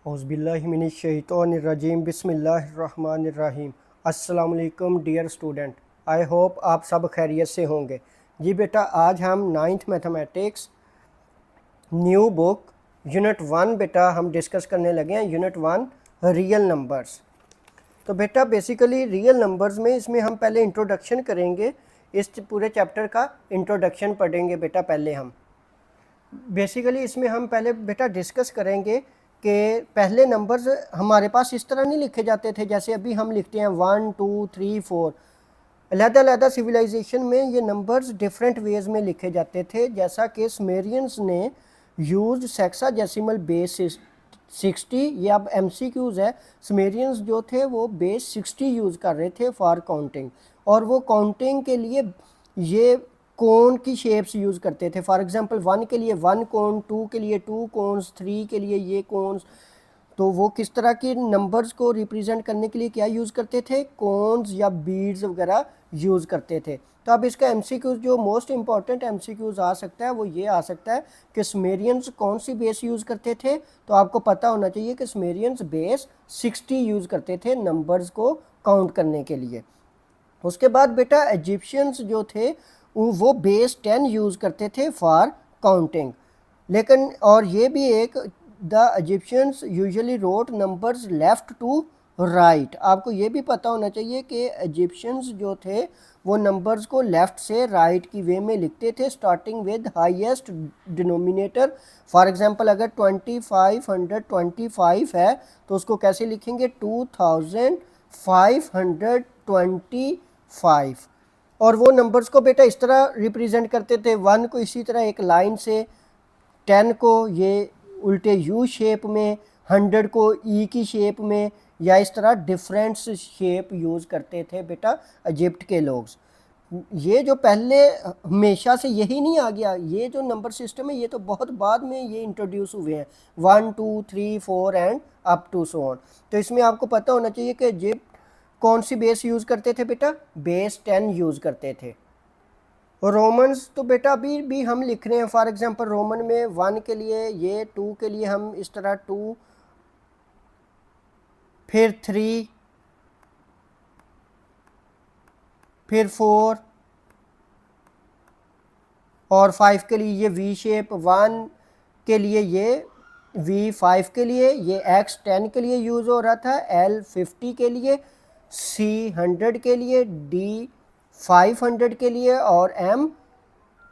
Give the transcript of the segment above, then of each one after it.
औज़ुबिल्लाहिमिनश्शैतानिर्रजीम बिस्मिल्लाहिर्रहमानिर्रहीम। अस्सलाम वालेकुम डियर स्टूडेंट, आई होप आप सब खैरियत से होंगे। जी बेटा, आज हम ninth mathematics new book unit 1 बेटा हम डिस्कस करने लगे हैं। Unit 1 real numbers. तो बेटा बेसिकली रियल नंबर्स में इसमें हम पहले इंट्रोडक्शन करेंगे। इस पूरे चैप्टर का इंट्रोडक्शन पढ़ेंगे बेटा। पहले हम बेसिकली इसमें हम पहले बेटा डिस्कस करेंगे कि पहले नंबर्स हमारे पास इस तरह नहीं लिखे जाते थे जैसे अभी हम लिखते हैं 1 2 3 4। अलग-अलग सिविलाइजेशन में ये नंबर्स डिफरेंट वेज में लिखे जाते थे, जैसा कि सुमेरियंस ने यूज सेक्साडेसिमल बेस 60। ये अब MCQs है। सुमेरियंस जो थे वो बेस 60 यूज़ कर रहे थे फॉर काउंटिंग, और वो काउंटिंग के लिए ये कोन की शेप्स यूज़ करते थे। फॉर एग्जांपल 1 के लिए 1 कोन, 2 के लिए 2 कोन्स, 3 के लिए ये कोन्स। तो वो किस तरह के नंबर्स को रिप्रेजेंट करने के लिए क्या यूज़ करते थे, कोन्स या बीड्स वगैरह यूज़ करते थे। तो अब इसका MCQs जो मोस्ट इंपॉर्टेंट MCQs आ सकता है वो ये आ सकता है कि सुमेरियंस कौन सी बेस यूज़ करते थे। तो आपको पता होना चाहिए कि सुमेरियंस बेस 60 यूज़ करते थे नंबर्स को काउंट करने के लिए। उसके बाद बेटा इजिप्शियंस जो थे वो बेस 10 यूज़ करते थे फॉर काउंटिंग। लेकिन और ये भी एक the Egyptians usually wrote numbers left to right. आपको ये भी पता होना चाहिए कि इजिप्शियंस जो थे वो नंबर्स को लेफ़्ट से राइट की वे में लिखते थे, starting with highest denominator. For example अगर 2525 है तो उसको कैसे लिखेंगे, 2525। और वो नंबर्स को बेटा इस तरह रिप्रेजेंट करते थे। 1 को इसी तरह एक लाइन से, 10 को ये उल्टे यू शेप में, 100 को ई की शेप में, या इस तरह डिफरेंट शेप यूज़ करते थे बेटा इजिप्ट के लोग। ये जो पहले हमेशा से यही नहीं आ गया, ये जो नंबर सिस्टम है ये तो बहुत बाद में ये इंट्रोड्यूस हुए हैं, 1 2 3 4 and up to so on. तो इसमें आपको पता होना चाहिए कि इजिप्ट कौन सी बेस यूज़ करते थे बेटा, बेस 10 यूज़ करते थे। रोमन्स तो बेटा अभी भी हम लिख रहे हैं। फॉर एग्जांपल रोमन में 1 के लिए ये, 2 के लिए हम इस तरह 2, फिर 3, फिर 4 और 5 के लिए ये वी शेप, 1 के लिए ये वी, 5 के लिए ये, X 10 के लिए यूज़ हो रहा था, L 50 के लिए, C 100 के लिए, D 500 के लिए और M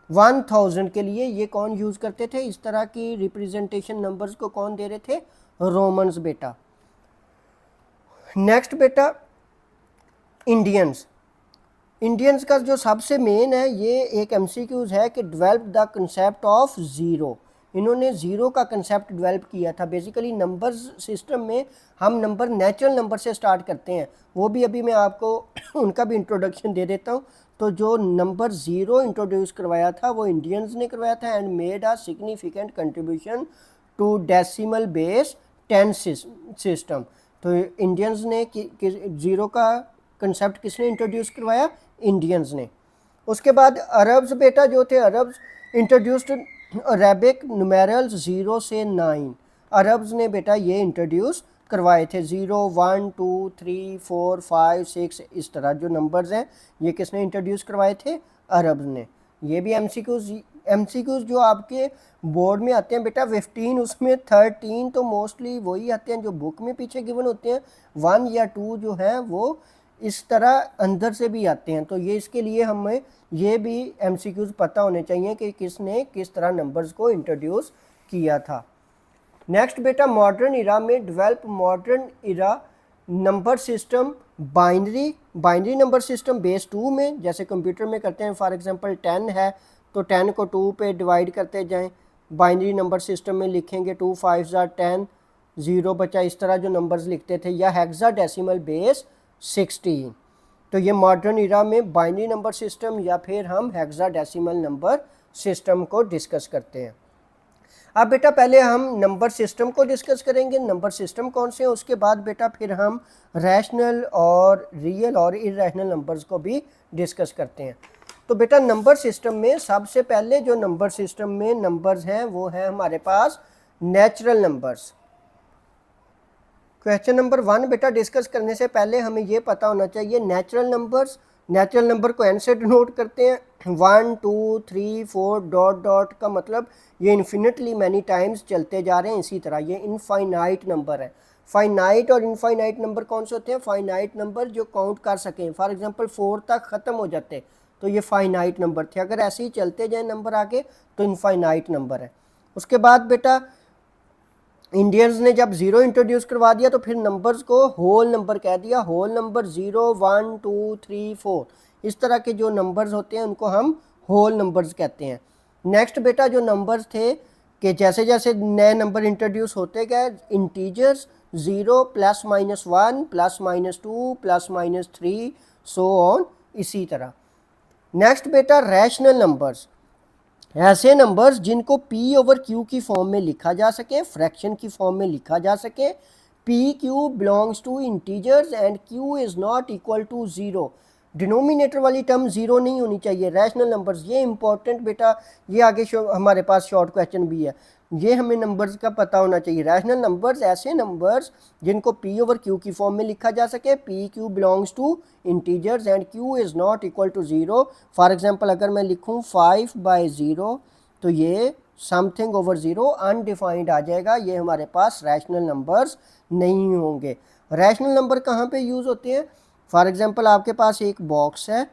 1000 के लिए। ये कौन यूज़ करते थे, इस तरह की रिप्रेजेंटेशन नंबर्स को कौन दे रहे थे, रोमन्स बेटा। नेक्स्ट बेटा इंडियंस। इंडियंस का जो सबसे मेन है ये एक MCQs है कि develop the concept of zero. इन्होंने ज़ीरो का कंसेप्ट डेवलप किया था। बेसिकली नंबर्स सिस्टम में हम नंबर नेचुरल नंबर से स्टार्ट करते हैं, वो भी अभी मैं आपको उनका भी इंट्रोडक्शन दे देता हूँ। तो जो नंबर ज़ीरो इंट्रोड्यूस करवाया था वो इंडियंस ने करवाया था, and made a significant contribution to decimal base 10 system. तो इंडियंस ने ज़ीरो का कंसेप्ट किसने इंट्रोड्यूस करवाया, इंडियंस ने। उसके बाद अरब्स बेटा जो थे, अरब्स इंट्रोड्यूस्ड अरेबिक नुमेरल्स 0 से 9। अरब्स ने बेटा ये इंट्रोड्यूस करवाए थे। 0 1 2 3 4 5 6 इस तरह जो नंबर्स हैं ये किसने इंट्रोड्यूस करवाए थे, अरब्स ने। ये भी MCQs जो आपके बोर्ड में आते हैं बेटा 15, उसमें 13 तो मोस्टली वही आते हैं जो बुक में पीछे गिवन होते हैं। 1 या 2 जो हैं वो इस तरह अंदर से भी आते हैं। तो ये इसके लिए हमें ये भी MCQs पता होने चाहिए कि किसने किस तरह नंबर्स को इंट्रोड्यूस किया था। नेक्स्ट बेटा मॉडर्न इरा में develop modern era number system binary number system base 2 में, जैसे कंप्यूटर में करते हैं। फॉर एग्जांपल 10 है तो 10 को 2 पे डिवाइड करते जाएं। बाइनरी नंबर सिस्टम में लिखेंगे 2 5 10, 0 बचा, इस तरह जो नंबर्स लिखते थे। या हेक्साडेसिमल बेस 16। तो ये मॉडर्न इरा में बाइनरी नंबर सिस्टम या फिर हम हेक्साडेसिमल नंबर सिस्टम को डिस्कस करते हैं। अब बेटा पहले हम नंबर सिस्टम को डिस्कस करेंगे, नंबर सिस्टम कौन से हैं। उसके बाद बेटा फिर हम रैशनल और रियल और इरेशनल नंबर्स को भी डिस्कस करते हैं। तो बेटा नंबर सिस्टम में सबसे पहले जो नंबर सिस्टम में नंबर्स हैं वो है हमारे पास नेचुरल नंबर्स। क्वेश्चन नंबर 1 बेटा डिस्कस करने से पहले हमें ये पता होना चाहिए नेचुरल नंबर्स, नेचुरल नंबर को एन से डिनोट करते हैं, 1 2 3 4 डॉट डॉट का मतलब ये इन्फिनिटली मैनी टाइम्स चलते जा रहे हैं। इसी तरह ये इनफाइनाइट नंबर है। फाइनाइट और इनफाइनाइट नंबर कौन से होते हैं? फाइनाइट नंबर जो काउंट कर सकें। फॉर एग्जांपल 4 तक ख़त्म हो जाते तो ये फाइनाइट नंबर थे। अगर ऐसे ही चलते जाए नंबर आगे तो इनफाइनाइट नंबर है। उसके बाद बेटा इंडियंस ने जब ज़ीरो इंट्रोड्यूस करवा दिया तो फिर नंबर्स को होल नंबर कह दिया। होल नंबर 0 1 2 3 4 इस तरह के जो नंबर्स होते हैं उनको हम होल नंबर्स कहते हैं। नेक्स्ट बेटा जो नंबर्स थे कि जैसे जैसे नए नंबर इंट्रोड्यूस होते गए, इंटीजर्स 0 +-1 +-2 +-3 सो ऑन, इसी तरह। नेक्स्ट बेटा रैशनल नंबर्स, ऐसे नंबर्स जिनको p ओवर q की फॉर्म में लिखा जा सके, फ्रैक्शन की फॉर्म में लिखा जा सके। p q belongs to integers and q is not equal to 0। Denominator वाली टर्म 0 नहीं होनी चाहिए। रैशनल नंबर्स ये इंपॉर्टेंट बेटा, ये आगे हमारे पास शॉर्ट क्वेश्चन भी है, ये हमें नंबर्स का पता होना चाहिए। रैशनल नंबर्स ऐसे नंबर्स जिनको p ओवर q की फॉर्म में लिखा जा सके। p q belongs to integers and q is not equal to 0। For example अगर मैं लिखूं 5/0 तो ये समथिंग ओवर 0 अनडिफाइंड आ जाएगा, ये हमारे पास रैशनल नंबर्स नहीं होंगे। रैशनल नंबर कहाँ पे यूज़ होते हैं? फॉर एग्जांपल आपके पास एक बॉक्स है,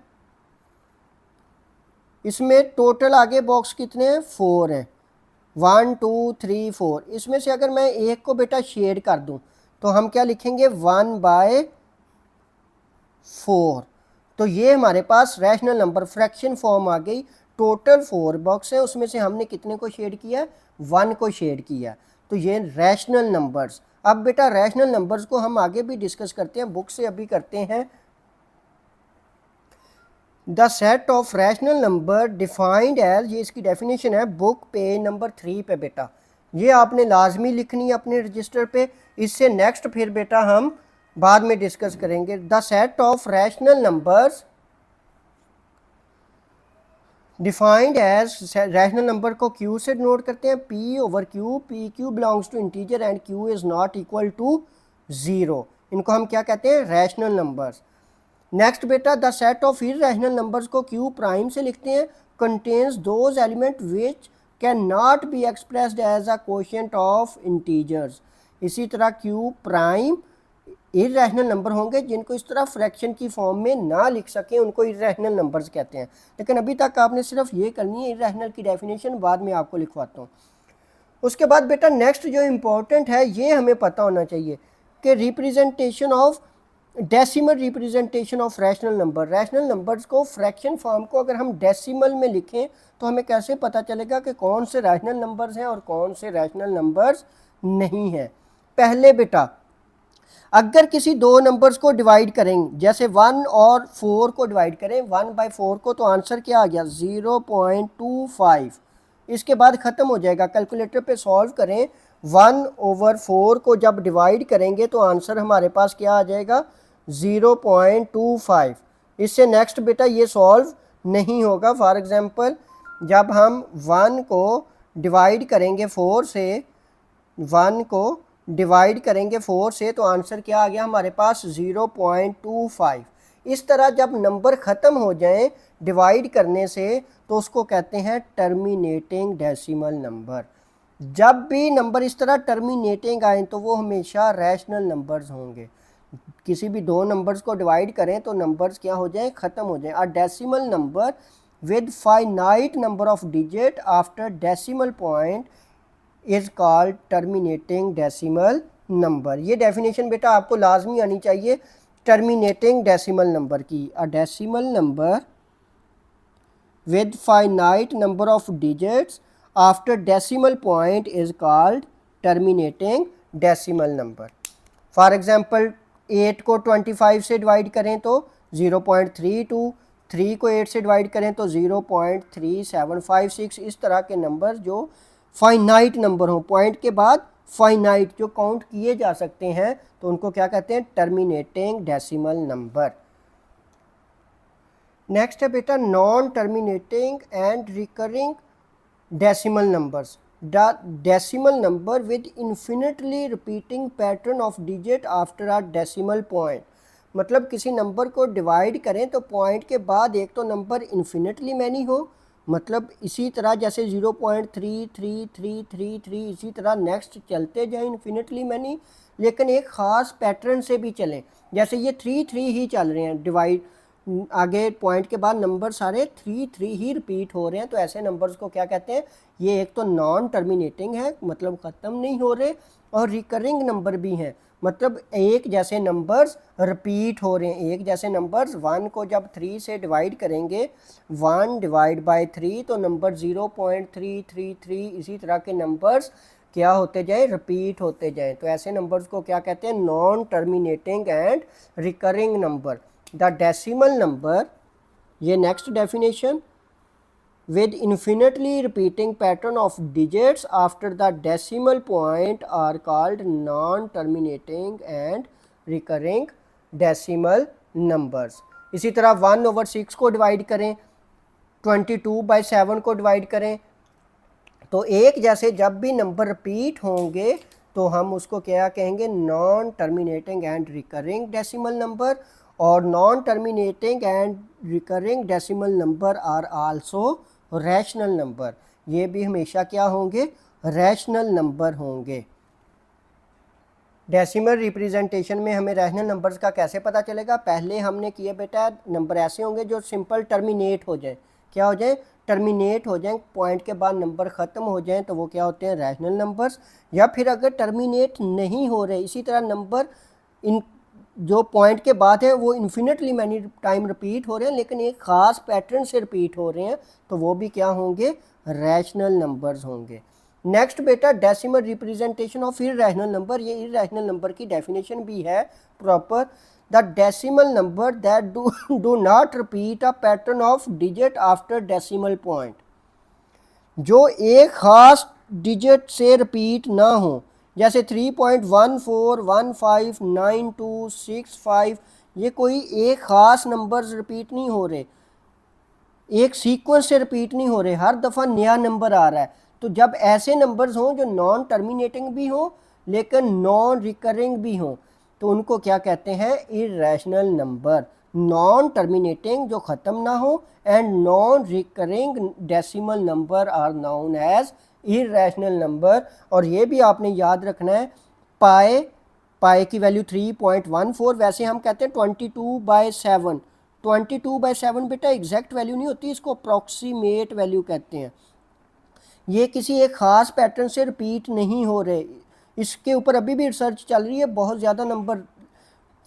इसमें टोटल आगे बॉक्स कितने हैं? 4 हैं, 1 2 3 4। इसमें से अगर मैं एक को बेटा शेड कर दूं तो हम क्या लिखेंगे? 1/4। तो ये हमारे पास रैशनल नंबर फ्रैक्शन फॉर्म आ गई। टोटल 4 बॉक्स है, उसमें से हमने कितने को शेड किया? 1 को शेड किया। तो ये रैशनल नंबर्स। अब बेटा रैशनल नंबर्स को हम आगे भी डिस्कस करते हैं, बुक से अभी करते हैं। The set of rational number defined as, ये इसकी डेफिनेशन है बुक पेज नंबर 3 पे बेटा। ये आपने लाजमी लिखनी है अपने रजिस्टर पे। इससे नेक्स्ट फिर बेटा हम बाद में डिस्कस करेंगे। The set of rational numbers defined as, rational number को q से नोट करते हैं, p over q, p q belongs to integer and q is not equal to 0। इनको हम क्या कहते हैं? Rational numbers. नेक्स्ट बेटा the set of irrational numbers को q प्राइम से लिखते हैं, contains those element which can not be expressed as a quotient of integers. इसी तरह q प्राइम इररेशनल नंबर होंगे जिनको इस तरह फ्रैक्शन की फॉर्म में ना लिख सकें, उनको इररेशनल नंबर्स कहते हैं। लेकिन अभी तक आपने सिर्फ ये करनी है, इररेशनल की डेफिनेशन बाद में आपको लिखवाता हूँ। उसके बाद बेटा नेक्स्ट जो इम्पोर्टेंट है ये हमें पता होना चाहिए कि representation of, decimal representation of rational number. Rational numbers को फ्रैक्शन फॉर्म को अगर हम डेसिमल में लिखें तो हमें कैसे पता चलेगा कि कौन से रैशनल नंबर्स हैं और कौन से रैशनल नंबर्स नहीं हैं? पहले बेटा अगर किसी दो नंबर्स को डिवाइड करें, जैसे 1 और 4 को डिवाइड करें, 1/4 को, तो आंसर क्या आ गया? 0.25। इसके बाद ख़त्म हो जाएगा। कैलकुलेटर पे सॉल्व करें, 1/4 को जब डिवाइड करेंगे तो आंसर हमारे पास क्या आ जाएगा? 0.25। इससे नेक्स्ट बेटा ये सॉल्व नहीं होगा। फॉर एग्जांपल जब हम 1 को डिवाइड करेंगे 4 से, 1 को डिवाइड करेंगे 4 से तो आंसर क्या आ गया हमारे पास? 0.25। इस तरह जब नंबर ख़त्म हो जाए डिवाइड करने से तो उसको कहते हैं टर्मिनेटिंग डेसिमल नंबर। जब भी नंबर इस तरह टर्मिनेटिंग आए तो वो हमेशा रैशनल नंबर्स होंगे। किसी भी दो नंबर्स को डिवाइड करें तो नंबर्स क्या हो जाए? ख़त्म हो जाए। A decimal number with finite number of digit after decimal point is called terminating decimal number. ये डेफिनेशन बेटा आपको लाजमी आनी चाहिए टर्मिनेटिंग डेसिमल नंबर की। A decimal number with finite number of digits after decimal point is called terminating decimal number. For example 8 को 25 से divide करें तो 0.32, 3 को 8 से डिवाइड करें तो 0.3756। इस तरह के नंबर जो फाइनाइट नंबर हो, पॉइंट के बाद फाइनाइट, जो काउंट किए जा सकते हैं, तो उनको क्या कहते हैं? Terminating decimal number. नेक्स्ट है बेटा non terminating and recurring decimal numbers. The decimal number with infinitely repeating pattern of digit after a decimal point. मतलब किसी नंबर को डिवाइड करें तो पॉइंट के बाद एक तो नंबर इन्फिनिटली मैनी हो, मतलब इसी तरह जैसे 0.333333 इसी तरह नेक्स्ट चलते जाएं इन्फिनिटली मैनी, लेकिन एक ख़ास पैटर्न से भी चलें। जैसे ये 3 3 ही चल रहे हैं डिवाइड, आगे पॉइंट के बाद नंबर सारे 3 3 ही रिपीट हो रहे हैं, तो ऐसे नंबर्स को क्या कहते हैं? ये एक तो नॉन टर्मिनेटिंग है, मतलब ख़त्म नहीं हो रहे, और रिकरिंग नंबर भी हैं, मतलब एक जैसे नंबर्स रिपीट हो रहे हैं। एक जैसे नंबर्स 1 को जब 3 से डिवाइड करेंगे, 1 डिवाइड बाय 3, तो नंबर 0.333 इसी तरह के नंबर्स क्या होते जाए? रिपीट होते जाएं। तो ऐसे नंबर्स को क्या कहते हैं? Non terminating and recurring number. The decimal number, ये next definition, with infinitely repeating pattern of digits after the decimal point are called non-terminating and recurring decimal numbers। इसी तरह 1/6 को डिवाइड करें, 22/7 को डिवाइड करें, तो एक जैसे जब भी नंबर रिपीट होंगे तो हम उसको क्या कहेंगे? Non terminating and recurring decimal number. और non terminating and recurring decimal number are also rational number. ये भी हमेशा क्या होंगे? रैशनल नंबर होंगे। डेसिमल रिप्रेजेंटेशन में हमें रैशनल नंबर्स का कैसे पता चलेगा? पहले हमने किया बेटा, नंबर ऐसे होंगे जो सिंपल टर्मिनेट हो जाए। क्या हो जाए? टर्मिनेट हो जाएं, पॉइंट के बाद नंबर ख़त्म हो जाएं, तो वो क्या होते हैं? Rational numbers. या फिर अगर टर्मिनेट नहीं हो रहे, इसी तरह नंबर इन जो पॉइंट के बाद है वो इन्फिनिटली मैनी टाइम रिपीट हो रहे हैं, लेकिन एक ख़ास पैटर्न से रिपीट हो रहे हैं, तो वो भी क्या होंगे? रैशनल नंबर्स होंगे। नेक्स्ट बेटा, decimal representation of irrational number. ये इररेशनल नंबर की डेफिनेशन भी है proper. The decimal number that do not repeat a pattern of digit after decimal point. जो एक खास डिजिट से रिपीट ना हो, जैसे 3.14159265, ये कोई एक ख़ास नंबर्स रिपीट नहीं हो रहे, एक सीक्वेंस से रिपीट नहीं हो रहे, हर दफ़ा नया नंबर आ रहा है। तो जब ऐसे नंबर्स हों जो नॉन टर्मिनेटिंग भी हों लेकिन नॉन रिकरिंग भी हों, तो उनको क्या कहते हैं? Irrational number. नॉन टर्मिनेटिंग जो ख़त्म ना हो, and non recurring decimal number are known as irrational number. और ये भी आपने याद रखना है, पाए की वैल्यू 3.14, वैसे हम कहते हैं 22/7। 22/7 बेटा एग्जैक्ट वैल्यू नहीं होती, इसको अप्रॉक्सीमेट वैल्यू कहते हैं। ये किसी एक ख़ास पैटर्न से रिपीट नहीं हो रहे, इसके ऊपर अभी भी रिसर्च चल रही है। बहुत ज़्यादा number,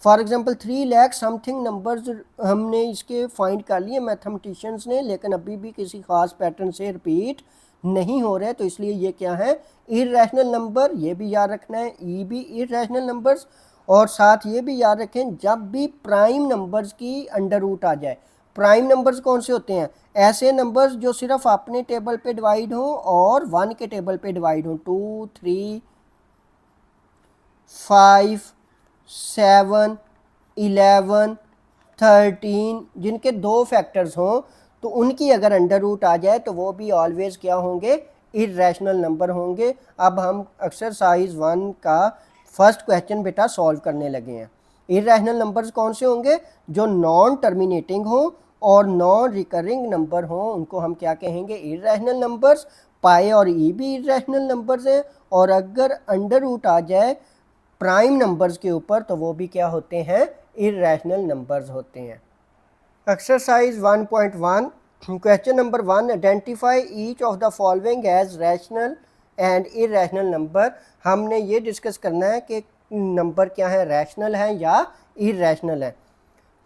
for example 3 lakh something numbers हमने इसके फाइंड कर लिए मैथमेटिशियंस ने, लेकिन अभी भी किसी ख़ास पैटर्न से रिपीट नहीं हो रहे, तो इसलिए ये क्या है? Irrational number. ये भी याद रखना है, ई भी इररेशनल नंबर्स। और साथ ये भी याद रखें, जब भी प्राइम नंबर्स की अंडर रूट आ जाए। प्राइम नंबर्स कौन से होते हैं? ऐसे नंबर्स जो सिर्फ अपने टेबल पे डिवाइड हो और 1 के टेबल पे डिवाइड हो। 2 3 5 7 11 13 जिनके 2 फैक्टर्स हों, तो उनकी अगर अंडर रूट आ जाए तो वो भी ऑलवेज क्या होंगे? इररेशनल नंबर होंगे। अब हम एक्सरसाइज 1 का फर्स्ट क्वेश्चन बेटा सॉल्व करने लगे हैं। इररेशनल नंबर्स कौन से होंगे? जो नॉन टर्मिनेटिंग हो और नॉन रिकरिंग नंबर हो, उनको हम क्या कहेंगे? Irrational numbers. पाए और ई भी इररेशनल नंबर्स हैं, और अगर अंडर रूट आ जाए प्राइम नंबर्स के ऊपर तो वो भी क्या होते हैं? इररेशनल नंबर्स होते हैं। Exercise 1.1 question number 1, identify each of the following as rational and irrational number. हमने ये डिस्कस करना है कि नंबर क्या है, रैशनल है या इररेशनल है।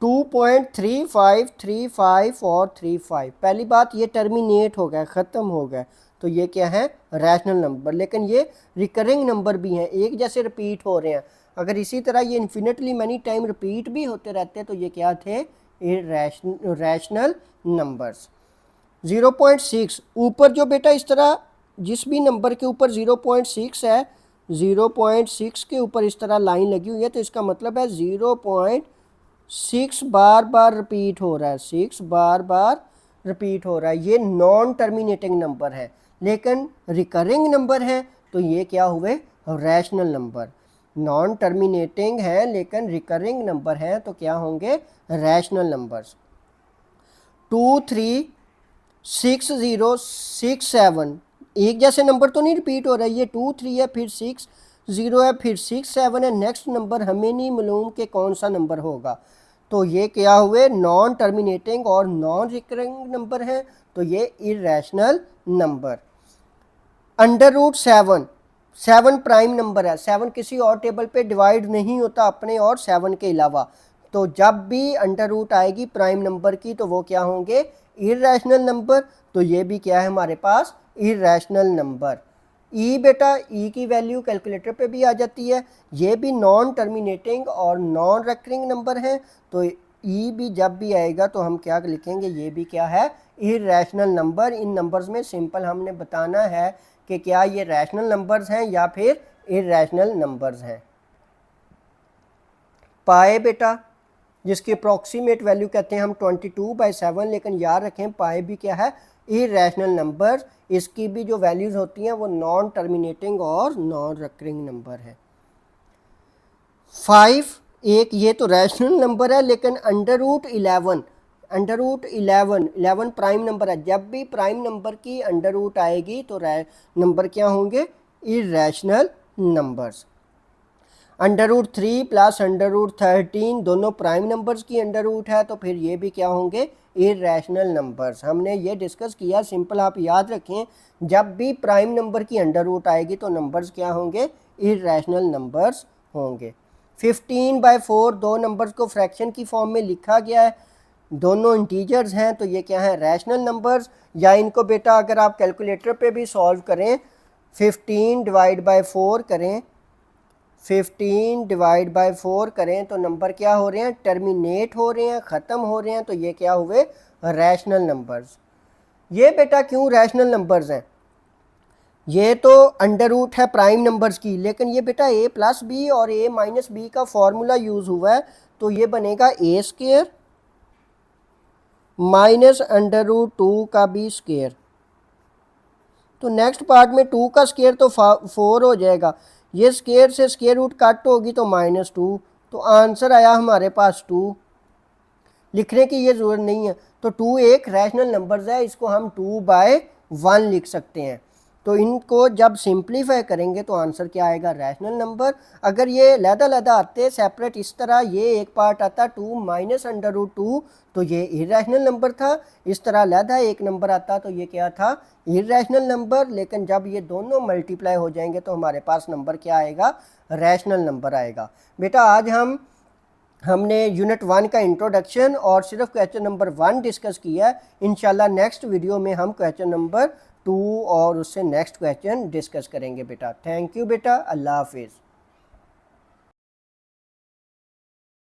2.3535 और 35, पहली बात ये टर्मिनेट हो गया, ख़त्म हो गया, तो ये क्या है? Rational number. लेकिन ये रिकरिंग नंबर भी हैं, एक जैसे रिपीट हो रहे हैं। अगर इसी तरह ये इन्फिनिटली मैनी टाइम रिपीट भी होते रहते तो ये क्या थे? Rational numbers. 0.6 ऊपर जो बेटा इस तरह जिस भी नंबर के ऊपर 0.6 है, 0.6 के ऊपर इस तरह लाइन लगी हुई है, तो इसका मतलब है 0.6 बार बार रिपीट हो रहा है, 6 बार बार रिपीट हो रहा है। ये नॉन टर्मिनेटिंग नंबर है। लेकिन रिकरिंग नंबर है तो ये क्या हुए, रैशनल नंबर। नॉन टर्मिनेटिंग है लेकिन रिकरिंग नंबर है तो क्या होंगे, रैशनल नंबर्स। 2 3 6 0 6 7 एक जैसे नंबर तो नहीं रिपीट हो रहा है, ये 2 3 है फिर 6 0 है फिर 6 7 है, नेक्स्ट नंबर हमें नहीं मालूम कि कौन सा नंबर होगा। तो ये क्या हुए, नॉन टर्मिनेटिंग और नॉन रिकरिंग नंबर है तो ये irrational number. Under root 7 prime number है, 7 किसी और टेबल पे डिवाइड नहीं होता अपने और 7 के अलावा, तो जब भी अंडर रूट आएगी प्राइम नंबर की तो वो क्या होंगे, इरेशनल नंबर। तो ये भी क्या है हमारे पास, इरेशनल नंबर। ई बेटा, ई की वैल्यू कैलकुलेटर पे भी आ जाती है, ये भी नॉन टर्मिनेटिंग और नॉन रेकरिंग नंबर है, तो ई भी जब भी आएगा तो हम क्या लिखेंगे, ये भी क्या है, इरेशनल नंबर। इन नंबर्स में सिंपल हमने बताना है कि क्या ये रैशनल नंबर्स हैं या फिर इरेशनल नंबर्स हैं। पाए बेटा, जिसकी अप्रॉक्सीमेट वैल्यू कहते हैं हम 22/7, लेकिन याद रखें पाए भी क्या है, इरेशनल नंबर। इसकी भी जो वैल्यूज़ होती हैं वो नॉन टर्मिनेटिंग और नॉन रिकरिंग नंबर है। 5 एक ये तो रैशनल नंबर है लेकिन अंडर रूट 11 प्राइम नंबर है, जब भी प्राइम नंबर की अंडर रूट आएगी तो नंबर क्या होंगे, irrational numbers. Under root 3 plus under root 13 दोनों प्राइम नंबर्स की अंडर रूट है तो फिर ये भी क्या होंगे, इरेशनल नंबर्स। हमने ये डिस्कस किया, सिंपल आप याद रखें, जब भी प्राइम नंबर की अंडर रूट आएगी तो नंबर्स क्या होंगे, इरेशनल नंबर्स होंगे। 15/4 दो नंबर्स को फ्रैक्शन की फॉर्म में लिखा गया है, दोनों इंटीजर्स हैं तो ये क्या है, रैशनल नंबर्स। या इनको बेटा अगर आप कैलकुलेटर पे भी सॉल्व करें, 15/4 करें, 15/4 करें तो नंबर क्या हो रहे हैं, टर्मिनेट हो रहे हैं, ख़त्म हो रहे हैं, तो ये क्या हुए, रैशनल नंबर्स। ये बेटा क्यों रैशनल नंबर्स हैं, ये तो अंडर रूट है प्राइम नंबर्स की, लेकिन ये बेटा a प्लस बी और a माइनस बी का फॉर्मूला यूज़ हुआ है, तो ये बनेगा a² माइनस अंडर रूट 2 का b स्क्वायर। तो नेक्स्ट पार्ट में 2 का स्क्वायर तो 4 हो जाएगा, ये स्क्वायर से स्क्वायर रूट कट होगी तो -2, तो आंसर आया हमारे पास 2। लिखने की ये ज़रूरत नहीं है, तो 2 एक रैशनल नंबर्स है, इसको हम 2/1 लिख सकते हैं। तो इनको जब सिंप्लीफाई करेंगे तो आंसर क्या आएगा, रैशनल नंबर। अगर ये लहदा आते सेपरेट इस तरह, ये एक पार्ट आता 2 माइनस अंडर रूट 2 तो ये इरेशनल नंबर था, इस तरह लहदा एक नंबर आता तो ये क्या था, इरेशनल नंबर। लेकिन जब ये दोनों मल्टीप्लाई हो जाएंगे तो हमारे पास नंबर क्या आएगा, रैशनल नंबर आएगा। बेटा आज हमने यूनिट 1 का इंट्रोडक्शन और सिर्फ क्वेश्चन नंबर 1 डिस्कस किया है। इंशाल्लाह नेक्स्ट वीडियो में हम क्वेश्चन नंबर 2 और उससे नेक्स्ट क्वेश्चन डिस्कस करेंगे बेटा। थैंक यू बेटा, अल्लाह हाफिज़।